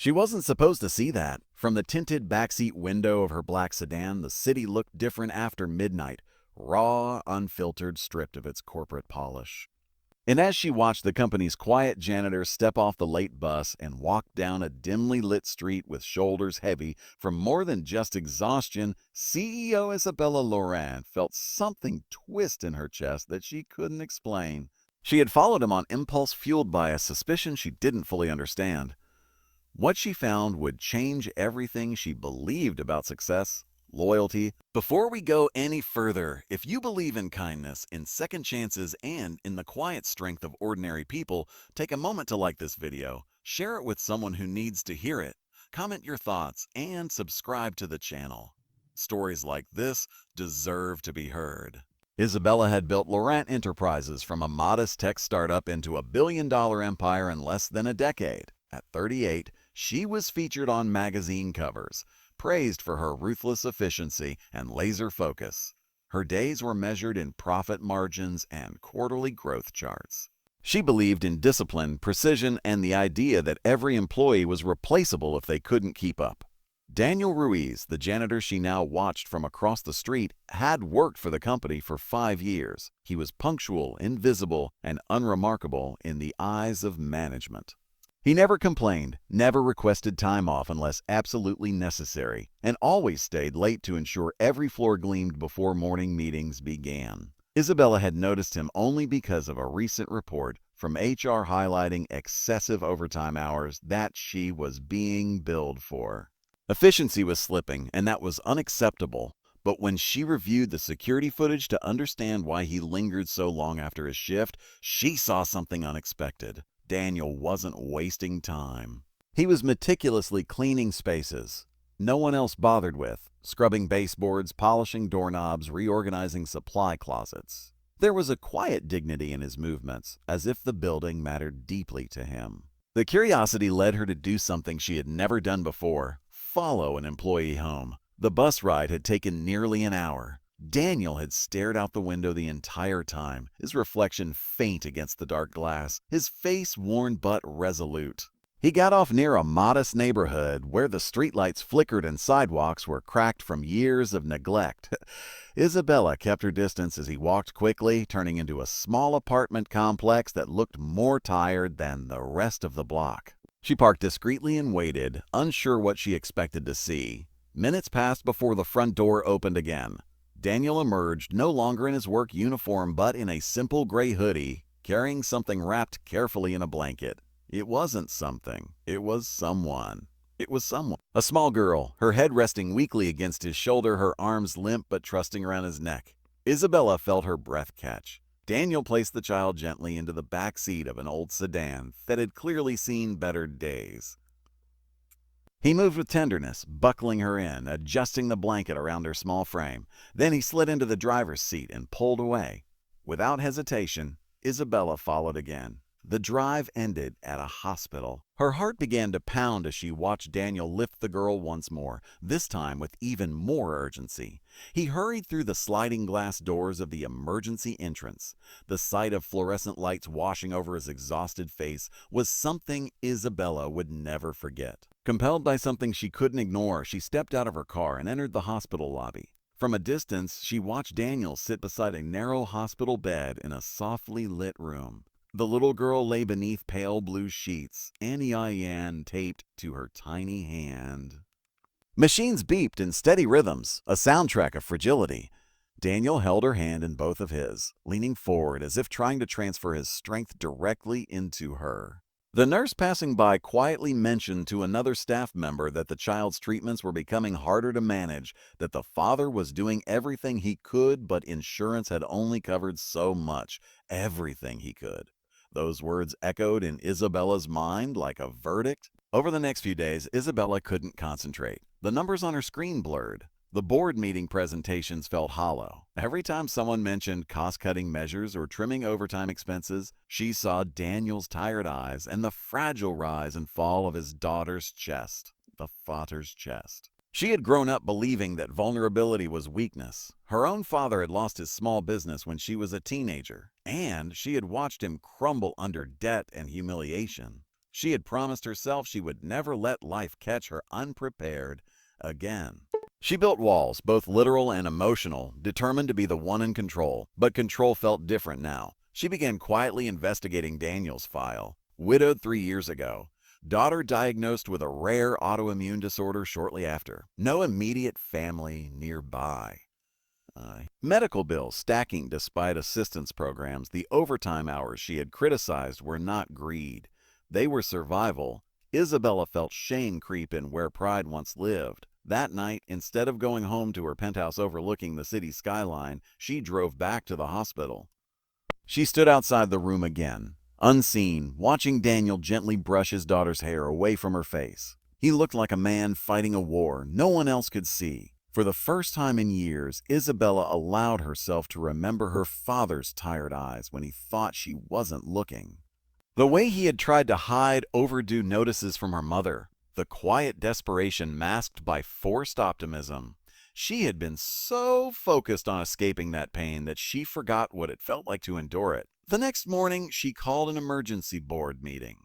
She wasn't supposed to see that. From the tinted backseat window of her black sedan, the city looked different after midnight, raw, unfiltered, stripped of its corporate polish. And as she watched the company's quiet janitor step off the late bus and walk down a dimly lit street with shoulders heavy from more than just exhaustion, CEO Isabella Laurent felt something twist in her chest that she couldn't explain. She had followed him on impulse fueled by a suspicion she didn't fully understand. What she found would change everything she believed about success, loyalty. Before we go any further, if you believe in kindness, in second chances, and in the quiet strength of ordinary people, take a moment to like this video, share it with someone who needs to hear it, comment your thoughts, and subscribe to the channel. Stories like this deserve to be heard. Isabella had built Laurent Enterprises from a modest tech startup into a billion-dollar empire in less than a decade. At 38, she was featured on magazine covers, praised for her ruthless efficiency and laser focus. Her days were measured in profit margins and quarterly growth charts. She believed in discipline, precision, and the idea that every employee was replaceable if they couldn't keep up. Daniel Ruiz, the janitor she now watched from across the street, had worked for the company for 5 years. He was punctual, invisible, and unremarkable in the eyes of management. He never complained, never requested time off unless absolutely necessary, and always stayed late to ensure every floor gleamed before morning meetings began. Isabella had noticed him only because of a recent report from HR highlighting excessive overtime hours that she was being billed for. Efficiency was slipping, and that was unacceptable. But when she reviewed the security footage to understand why he lingered so long after his shift, she saw something unexpected. Daniel wasn't wasting time. He was meticulously cleaning spaces no one else bothered with, scrubbing baseboards, polishing doorknobs, reorganizing supply closets. There was a quiet dignity in his movements, as if the building mattered deeply to him. The curiosity led her to do something she had never done before: follow an employee home. The bus ride had taken nearly an hour. Daniel had stared out the window the entire time, his reflection faint against the dark glass, his face worn but resolute. He got off near a modest neighborhood where the streetlights flickered and sidewalks were cracked from years of neglect. Isabella kept her distance as he walked quickly, turning into a small apartment complex that looked more tired than the rest of the block. She parked discreetly and waited, unsure what she expected to see. Minutes passed before the front door opened again. Daniel emerged, no longer in his work uniform but in a simple gray hoodie, carrying something wrapped carefully in a blanket. It wasn't something. It was someone. It was someone. A small girl, her head resting weakly against his shoulder, her arms limp but trusting around his neck. Isabella felt her breath catch. Daniel placed the child gently into the back seat of an old sedan that had clearly seen better days. He moved with tenderness, buckling her in, adjusting the blanket around her small frame. Then he slid into the driver's seat and pulled away. Without hesitation, Isabella followed again. The drive ended at a hospital. Her heart began to pound as she watched Daniel lift the girl once more, this time with even more urgency. He hurried through the sliding glass doors of the emergency entrance. The sight of fluorescent lights washing over his exhausted face was something Isabella would never forget. Compelled by something she couldn't ignore, she stepped out of her car and entered the hospital lobby. From a distance, she watched Daniel sit beside a narrow hospital bed in a softly lit room. The little girl lay beneath pale blue sheets, Annie taped to her tiny hand. Machines beeped in steady rhythms, a soundtrack of fragility. Daniel held her hand in both of his, leaning forward as if trying to transfer his strength directly into her. The nurse passing by quietly mentioned to another staff member that the child's treatments were becoming harder to manage, that the father was doing everything he could, but insurance had only covered so much, everything he could. Those words echoed in Isabella's mind like a verdict. Over the next few days, Isabella couldn't concentrate. The numbers on her screen blurred. The board meeting presentations felt hollow. Every time someone mentioned cost-cutting measures or trimming overtime expenses, she saw Daniel's tired eyes and the fragile rise and fall of his daughter's chest, the Vater's chest. She had grown up believing that vulnerability was weakness. Her own father had lost his small business when she was a teenager, and she had watched him crumble under debt and humiliation. She had promised herself she would never let life catch her unprepared again. She built walls, both literal and emotional, determined to be the one in control, but control felt different now. She began quietly investigating Daniel's file. Widowed 3 years ago. Daughter diagnosed with a rare autoimmune disorder shortly after. No immediate family nearby. Medical bills stacking despite assistance programs. The overtime hours she had criticized were not greed. They were survival. Isabella felt shame creep in where pride once lived. That night, instead of going home to her penthouse overlooking the city skyline, she drove back to the hospital. She stood outside the room again, unseen, watching Daniel gently brush his daughter's hair away from her face. He looked like a man fighting a war no one else could see. For the first time in years, Isabella allowed herself to remember her father's tired eyes when he thought she wasn't looking. The way he had tried to hide overdue notices from her mother, the quiet desperation masked by forced optimism. She had been so focused on escaping that pain that she forgot what it felt like to endure it. The next morning, she called an emergency board meeting.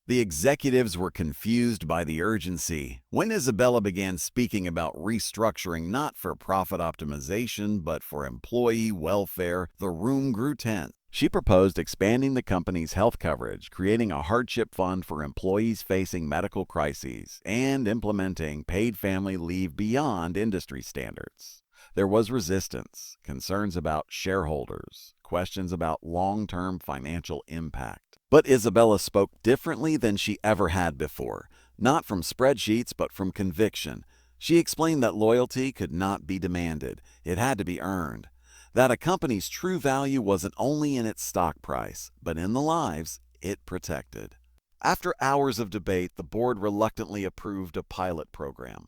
The executives were confused by the urgency. When Isabella began speaking about restructuring not for profit optimization but for employee welfare, the room grew tense. She proposed expanding the company's health coverage, creating a hardship fund for employees facing medical crises, and implementing paid family leave beyond industry standards. There was resistance, concerns about shareholders, questions about long-term financial impact. But Isabella spoke differently than she ever had before, not from spreadsheets but from conviction. She explained that loyalty could not be demanded, it had to be earned. That a company's true value wasn't only in its stock price, but in the lives it protected. After hours of debate, the board reluctantly approved a pilot program.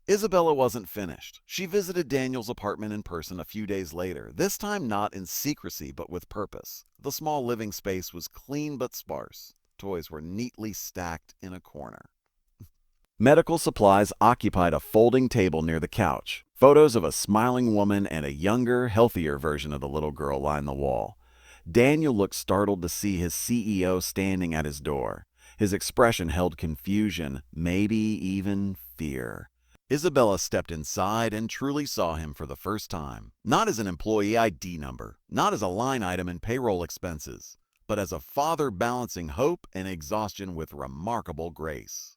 Isabella wasn't finished. She visited Daniel's apartment in person a few days later, this time not in secrecy but with purpose. The small living space was clean but sparse. Toys were neatly stacked in a corner. Medical supplies occupied a folding table near the couch. Photos of a smiling woman and a younger, healthier version of the little girl lined the wall. Daniel looked startled to see his CEO standing at his door. His expression held confusion, maybe even fear. Isabella stepped inside and truly saw him for the first time, not as an employee ID number, not as a line item in payroll expenses, but as a father balancing hope and exhaustion with remarkable grace.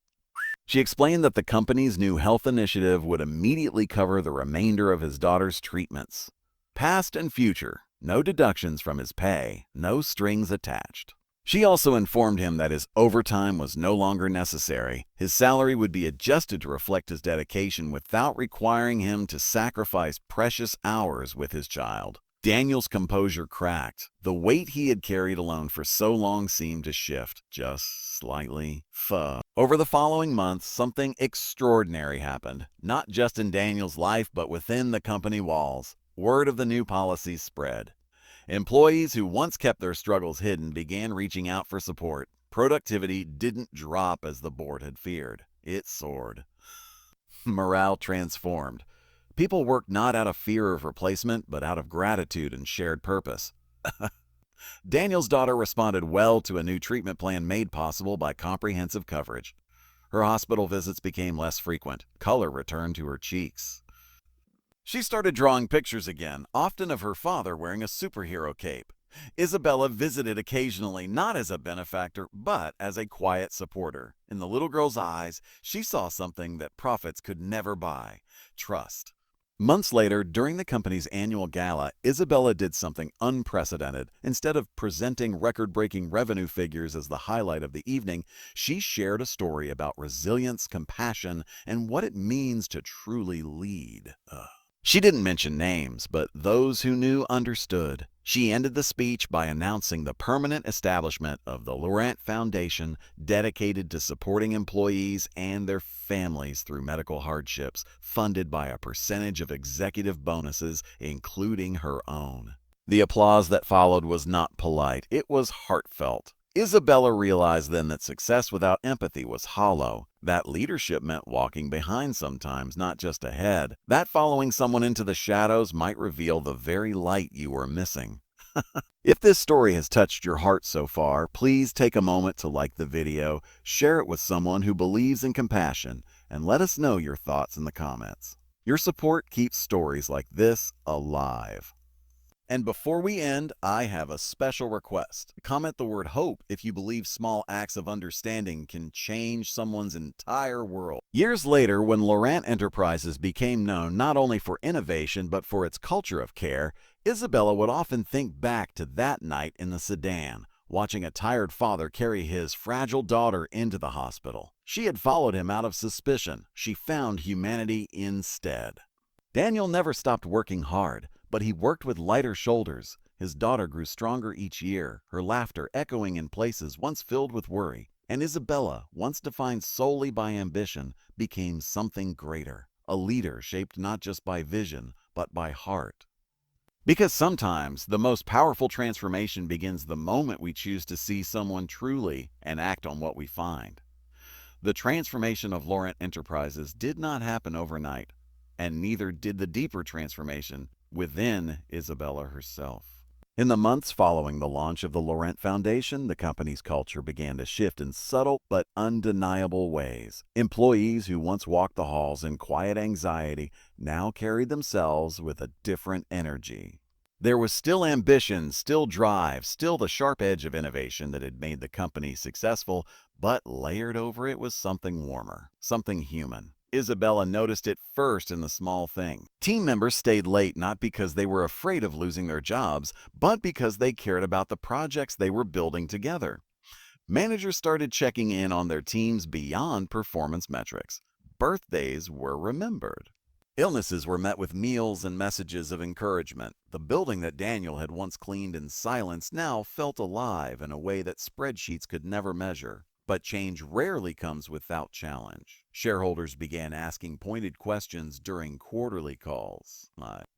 She explained that the company's new health initiative would immediately cover the remainder of his daughter's treatments. Past and future, no deductions from his pay, no strings attached. She also informed him that his overtime was no longer necessary. His salary would be adjusted to reflect his dedication without requiring him to sacrifice precious hours with his child. Daniel's composure cracked. The weight he had carried alone for so long seemed to shift, just slightly. Over the following months, something extraordinary happened, not just in Daniel's life but within the company walls. Word of the new policies spread. Employees who once kept their struggles hidden began reaching out for support. Productivity didn't drop as the board had feared. It soared. Morale transformed. People worked not out of fear of replacement, but out of gratitude and shared purpose. Daniel's daughter responded well to a new treatment plan made possible by comprehensive coverage. Her hospital visits became less frequent. Color returned to her cheeks. She started drawing pictures again, often of her father wearing a superhero cape. Isabella visited occasionally, not as a benefactor, but as a quiet supporter. In the little girl's eyes, she saw something that profits could never buy: trust. Months later, during the company's annual gala, Isabella did something unprecedented. Instead of presenting record-breaking revenue figures as the highlight of the evening, she shared a story about resilience, compassion, and what it means to truly lead. She didn't mention names, but those who knew understood. She ended the speech by announcing the permanent establishment of the Laurent Foundation, dedicated to supporting employees and their families through medical hardships, funded by a percentage of executive bonuses, including her own. The applause that followed was not polite, it was heartfelt. Isabella realized then that success without empathy was hollow. That leadership meant walking behind sometimes, not just ahead. That following someone into the shadows might reveal the very light you were missing. If this story has touched your heart so far, please take a moment to like the video, share it with someone who believes in compassion, and let us know your thoughts in the comments. Your support keeps stories like this alive. And before we end, I have a special request. Comment the word hope if you believe small acts of understanding can change someone's entire world. Years later, when Laurent Enterprises became known not only for innovation but for its culture of care, Isabella would often think back to that night in the sedan, watching a tired father carry his fragile daughter into the hospital. She had followed him out of suspicion. She found humanity instead. Daniel never stopped working hard, but he worked with lighter shoulders. His daughter grew stronger each year, her laughter echoing in places once filled with worry. And Isabella, once defined solely by ambition, became something greater, a leader shaped not just by vision, but by heart. Because sometimes the most powerful transformation begins the moment we choose to see someone truly and act on what we find. The transformation of Laurent Enterprises did not happen overnight, and neither did the deeper transformation within Isabella herself. In the months following the launch of the Laurent Foundation, the company's culture began to shift in subtle but undeniable ways. Employees who once walked the halls in quiet anxiety now carried themselves with a different energy. There was still ambition, still drive, still the sharp edge of innovation that had made the company successful, but layered over it was something warmer, something human. Isabella noticed it first in the small thing. Team members stayed late not because they were afraid of losing their jobs, but because they cared about the projects they were building together. Managers started checking in on their teams beyond performance metrics. Birthdays were remembered. Illnesses were met with meals and messages of encouragement. The building that Daniel had once cleaned in silence now felt alive in a way that spreadsheets could never measure. But change rarely comes without challenge. Shareholders began asking pointed questions during quarterly calls.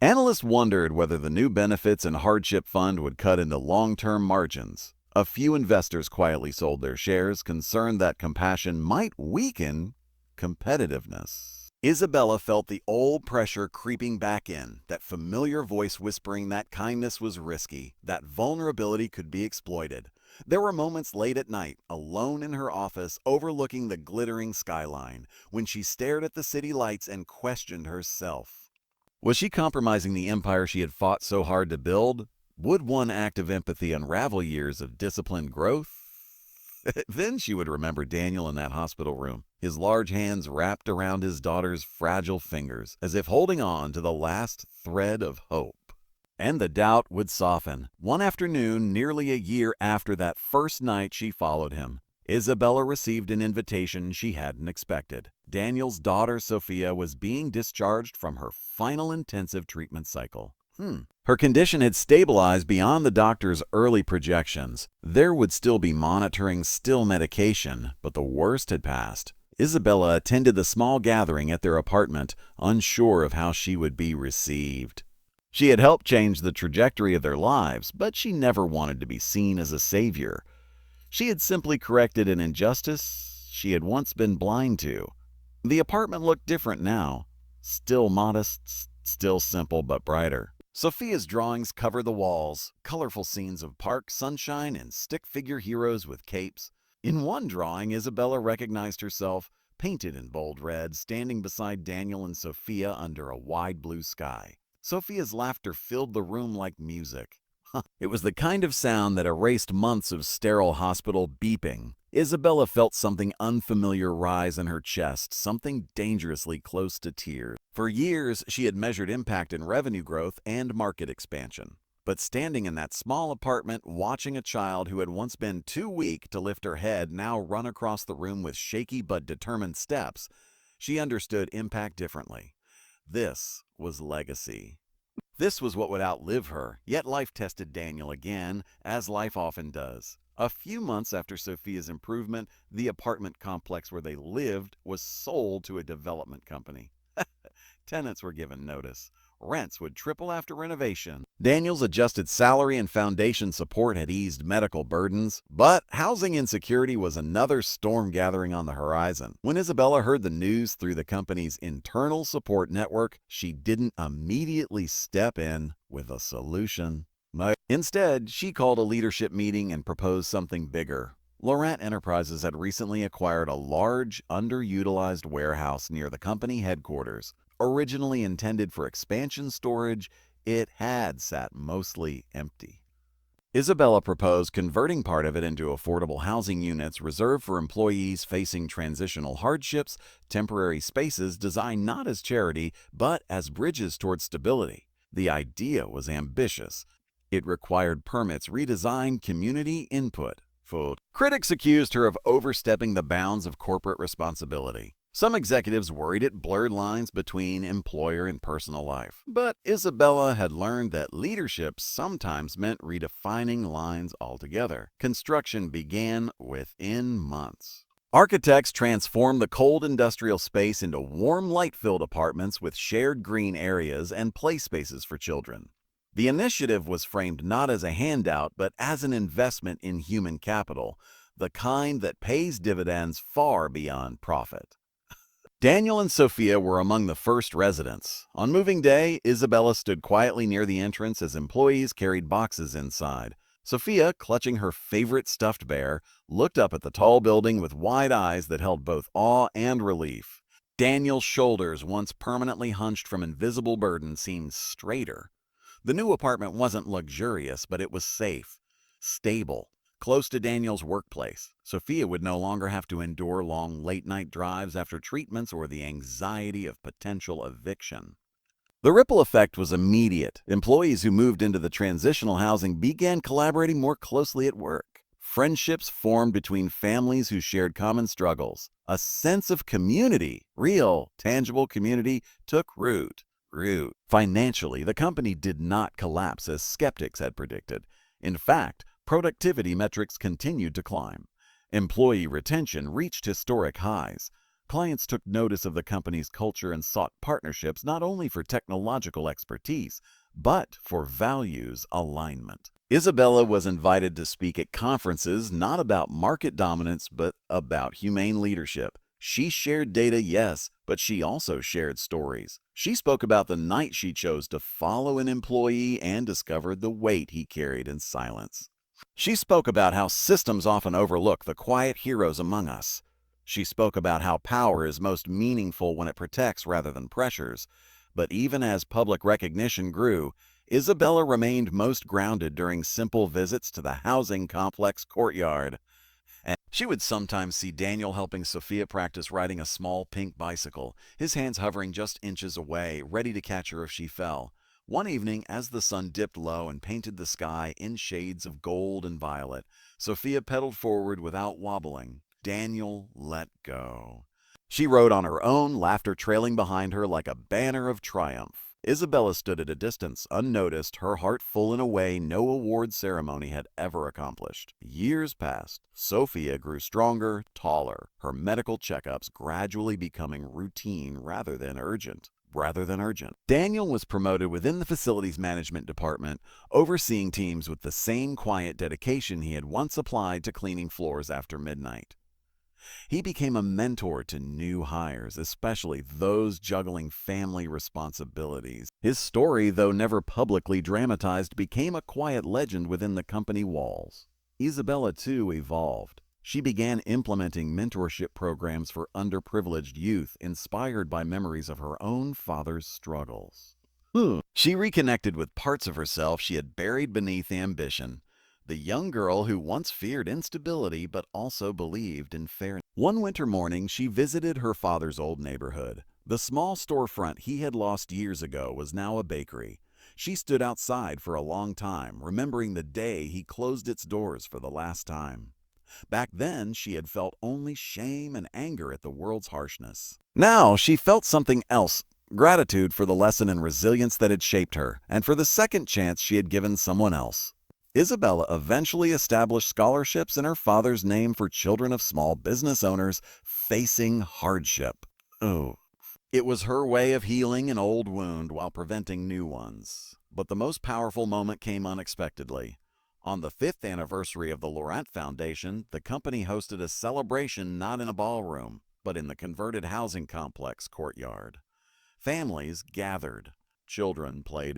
Analysts wondered whether the new benefits and hardship fund would cut into long-term margins. A few investors quietly sold their shares, concerned that compassion might weaken competitiveness. Isabella felt the old pressure creeping back in, that familiar voice whispering that kindness was risky, that vulnerability could be exploited. There were moments late at night, alone in her office, overlooking the glittering skyline, when she stared at the city lights and questioned herself. Was she compromising the empire she had fought so hard to build? Would one act of empathy unravel years of disciplined growth? Then she would remember Daniel in that hospital room, his large hands wrapped around his daughter's fragile fingers, as if holding on to the last thread of hope. And the doubt would soften. One afternoon, nearly a year after that first night she followed him, Isabella received an invitation she hadn't expected. Daniel's daughter, Sophia, was being discharged from her final intensive treatment cycle. Her condition had stabilized beyond the doctor's early projections. There would still be monitoring, still medication, but the worst had passed. Isabella attended the small gathering at their apartment, unsure of how she would be received. She had helped change the trajectory of their lives, but she never wanted to be seen as a savior. She had simply corrected an injustice she had once been blind to. The apartment looked different now. Still modest, still simple but brighter. Sophia's drawings covered the walls, colorful scenes of park, sunshine, and stick figure heroes with capes. In one drawing, Isabella recognized herself, painted in bold red, standing beside Daniel and Sophia under a wide blue sky. Sophia's laughter filled the room like music. It was the kind of sound that erased months of sterile hospital beeping. Isabella felt something unfamiliar rise in her chest, something dangerously close to tears. For years, she had measured impact in revenue growth and market expansion. But standing in that small apartment, watching a child who had once been too weak to lift her head now run across the room with shaky but determined steps, she understood impact differently. This was legacy. This was what would outlive her, yet life tested Daniel again, as life often does. A few months after Sophia's improvement, the apartment complex where they lived was sold to a development company. Tenants were given notice. Rents would triple after renovation. Daniel's adjusted salary and foundation support had eased medical burdens, but housing insecurity was another storm gathering on the horizon. When Isabella heard the news through the company's internal support network, she didn't immediately step in with a solution. Instead, she called a leadership meeting and proposed something bigger. Laurent Enterprises had recently acquired a large, underutilized warehouse near the company headquarters. Originally intended for expansion storage, it had sat mostly empty. Isabella proposed converting part of it into affordable housing units reserved for employees facing transitional hardships, temporary spaces designed not as charity, but as bridges toward stability. The idea was ambitious. It required permits, redesign, community input. Critics accused her of overstepping the bounds of corporate responsibility. Some executives worried it blurred lines between employer and personal life. But Isabella had learned that leadership sometimes meant redefining lines altogether. Construction began within months. Architects transformed the cold industrial space into warm, light-filled apartments with shared green areas and play spaces for children. The initiative was framed not as a handout, but as an investment in human capital, the kind that pays dividends far beyond profit. Daniel and Sophia were among the first residents. On moving day, Isabella stood quietly near the entrance as employees carried boxes inside. Sophia, clutching her favorite stuffed bear, looked up at the tall building with wide eyes that held both awe and relief. Daniel's shoulders, once permanently hunched from invisible burden, seemed straighter. The new apartment wasn't luxurious, but it was safe, stable, close to Daniel's workplace. Sophia would no longer have to endure long late-night drives after treatments or the anxiety of potential eviction. The ripple effect was immediate. Employees who moved into the transitional housing began collaborating more closely at work. Friendships formed between families who shared common struggles. A sense of community, real, tangible community, took root. Financially, the company did not collapse as skeptics had predicted. In fact, productivity metrics continued to climb. Employee retention reached historic highs. Clients took notice of the company's culture and sought partnerships not only for technological expertise, but for values alignment. Isabella was invited to speak at conferences not about market dominance, but about humane leadership. She shared data, yes, but she also shared stories. She spoke about the night she chose to follow an employee and discovered the weight he carried in silence. She spoke about how systems often overlook the quiet heroes among us. She spoke about how power is most meaningful when it protects rather than pressures. But even as public recognition grew, Isabella remained most grounded during simple visits to the housing complex courtyard. And she would sometimes see Daniel helping Sophia practice riding a small pink bicycle, his hands hovering just inches away, ready to catch her if she fell. One evening, as the sun dipped low and painted the sky in shades of gold and violet, Sophia pedaled forward without wobbling. Daniel let go. She rode on her own, laughter trailing behind her like a banner of triumph. Isabella stood at a distance, unnoticed, her heart full in a way no award ceremony had ever accomplished. Years passed. Sophia grew stronger, taller, her medical checkups gradually becoming routine rather than urgent. Daniel was promoted within the facilities management department, overseeing teams with the same quiet dedication he had once applied to cleaning floors after midnight. He became a mentor to new hires, especially those juggling family responsibilities. His story, though never publicly dramatized, became a quiet legend within the company walls. Isabella, too, evolved. She began implementing mentorship programs for underprivileged youth, inspired by memories of her own father's struggles. She reconnected with parts of herself she had buried beneath ambition. The young girl who once feared instability but also believed in fairness. One winter morning, she visited her father's old neighborhood. The small storefront he had lost years ago was now a bakery. She stood outside for a long time, remembering the day he closed its doors for the last time. Back then, she had felt only shame and anger at the world's harshness. Now, she felt something else. Gratitude for the lesson and resilience that had shaped her, and for the second chance she had given someone else. Isabella eventually established scholarships in her father's name for children of small business owners facing hardship. It was her way of healing an old wound while preventing new ones. But the most powerful moment came unexpectedly. On the 5th anniversary of the Laurent Foundation, the company hosted a celebration not in a ballroom, but in the converted housing complex courtyard. Families gathered. Children played.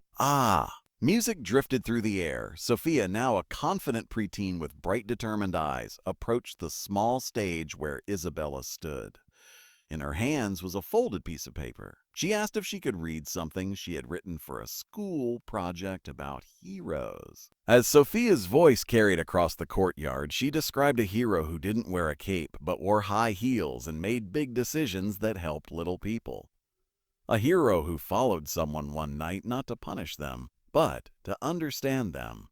Music drifted through the air. Sophia, now a confident preteen with bright, determined eyes, approached the small stage where Isabella stood. In her hands was a folded piece of paper. She asked if she could read something she had written for a school project about heroes. As Sophia's voice carried across the courtyard, she described a hero who didn't wear a cape but wore high heels and made big decisions that helped little people. A hero who followed someone one night not to punish them, but to understand them.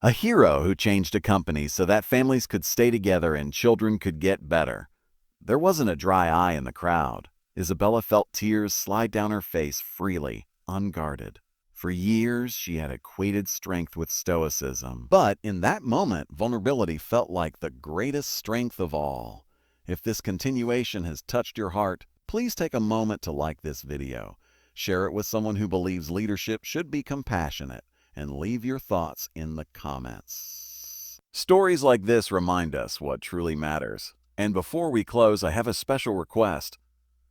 A hero who changed a company so that families could stay together and children could get better. There wasn't a dry eye in the crowd. Isabella felt tears slide down her face freely, unguarded. For years, she had equated strength with stoicism. But in that moment, vulnerability felt like the greatest strength of all. If this continuation has touched your heart, please take a moment to like this video. Share it with someone who believes leadership should be compassionate, and leave your thoughts in the comments. Stories like this remind us what truly matters. And before we close, I have a special request.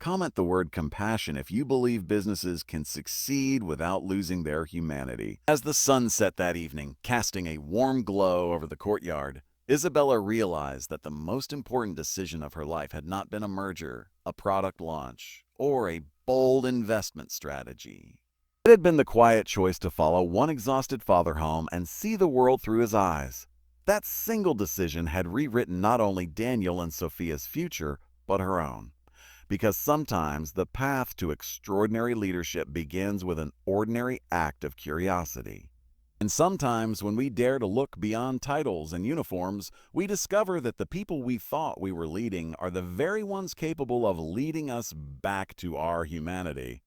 Comment the word compassion if you believe businesses can succeed without losing their humanity. As the sun set that evening, casting a warm glow over the courtyard, Isabella realized that the most important decision of her life had not been a merger, a product launch, or a bold investment strategy. It had been the quiet choice to follow one exhausted father home and see the world through his eyes. That single decision had rewritten not only Daniel and Sophia's future, but her own. Because sometimes the path to extraordinary leadership begins with an ordinary act of curiosity. And sometimes when we dare to look beyond titles and uniforms, we discover that the people we thought we were leading are the very ones capable of leading us back to our humanity.